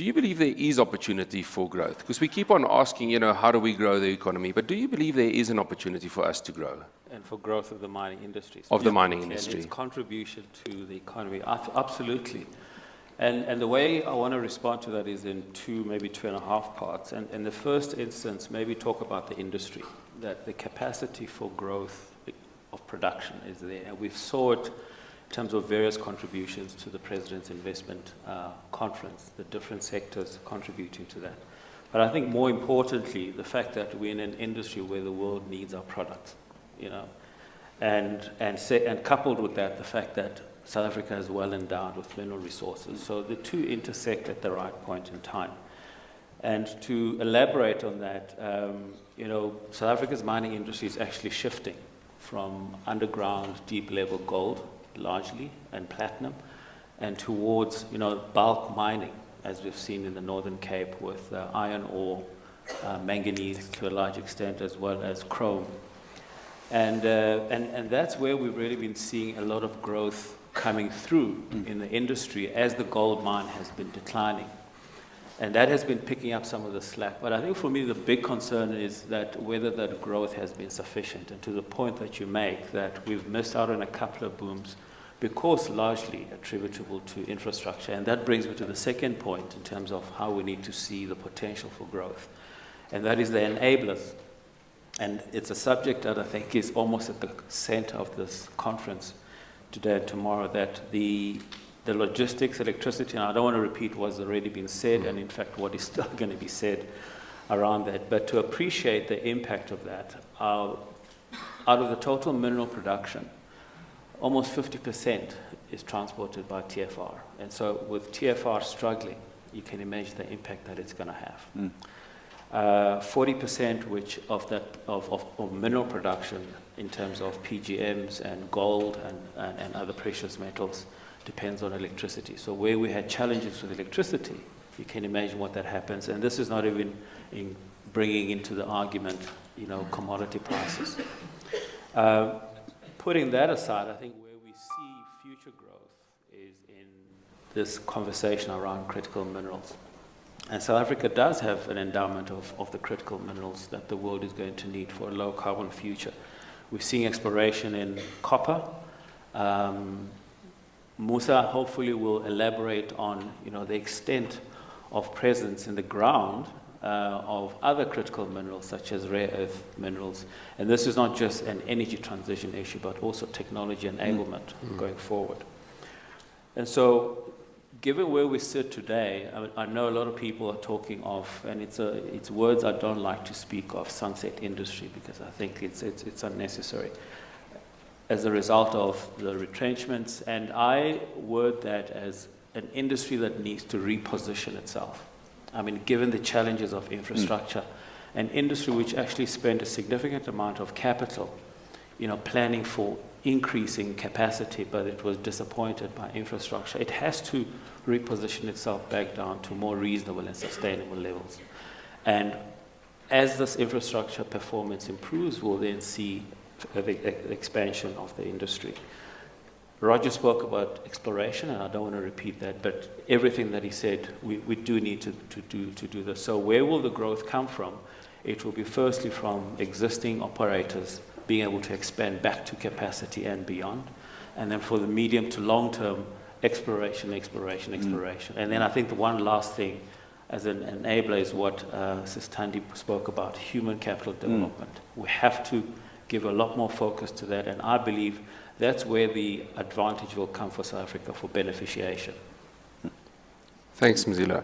Do you believe there is opportunity for growth? Because we keep on asking, how do we grow the economy? But do you believe there is an opportunity for us to grow? And for growth of the mining industry. Of the mining industry. And its contribution to the economy, absolutely. And the way I want to respond to that is in maybe two and a half parts. And in the first instance, maybe talk about the industry, that the capacity for growth of production is there. And we saw it in terms of various contributions to the President's Investment Conference, the different sectors contributing to that. But I think more importantly, the fact that we're in an industry where the world needs our products, and coupled with that, the fact that South Africa is well endowed with mineral resources. So the two intersect at the right point in time. And to elaborate on that, South Africa's mining industry is actually shifting from underground, deep-level gold, largely, and platinum, and towards, bulk mining, as we've seen in the Northern Cape with iron ore, manganese to a large extent, as well as chrome. And that's where we've really been seeing a lot of growth coming through in the industry as the gold mine has been declining. And that has been picking up some of the slack. But I think for me, the big concern is that whether that growth has been sufficient. And to the point that you make, that we've missed out on a couple of booms because largely attributable to infrastructure. And that brings me to the second point in terms of how we need to see the potential for growth. And that is the enablers. And it's a subject that I think is almost at the center of this conference today and tomorrow, that the logistics, electricity, and I don't want to repeat what's already been said, and in fact what is still going to be said around that, but to appreciate the impact of that. Out of the total mineral production, almost 50% is transported by TFR. And so with TFR struggling, you can imagine the impact that it's going to have. 40% of mineral production in terms of PGMs and gold and other precious metals depends on electricity. So where we had challenges with electricity, you can imagine what that happens. And this is not even in bringing into the argument, commodity prices. Putting that aside, I think where we see future growth is in this conversation around critical minerals. And South Africa does have an endowment of the critical minerals that the world is going to need for a low carbon future. We're seeing exploration in copper. Musa hopefully will elaborate on the extent of presence in the ground of other critical minerals such as rare earth minerals. And this is not just an energy transition issue, but also technology enablement going forward. And so given where we sit today, I know a lot of people are talking of, and it's words I don't like to speak of, sunset industry, because I think it's unnecessary as a result of the retrenchments. And I word that as an industry that needs to reposition itself. I mean, given the challenges of infrastructure, an industry which actually spent a significant amount of capital, planning for increasing capacity, but it was disappointed by infrastructure. It has to reposition itself back down to more reasonable and sustainable levels. And as this infrastructure performance improves, we'll then see the expansion of the industry. Roger spoke about exploration, and I don't want to repeat that, but everything that he said, we do need to do this. So where will the growth come from? It will be firstly from existing operators being able to expand back to capacity and beyond. And then for the medium to long term, exploration. And then I think the one last thing as an enabler is what Sis Thandi spoke about, human capital development. We have to give a lot more focus to that, and I believe that's where the advantage will come for South Africa for beneficiation. Thanks, Mzila.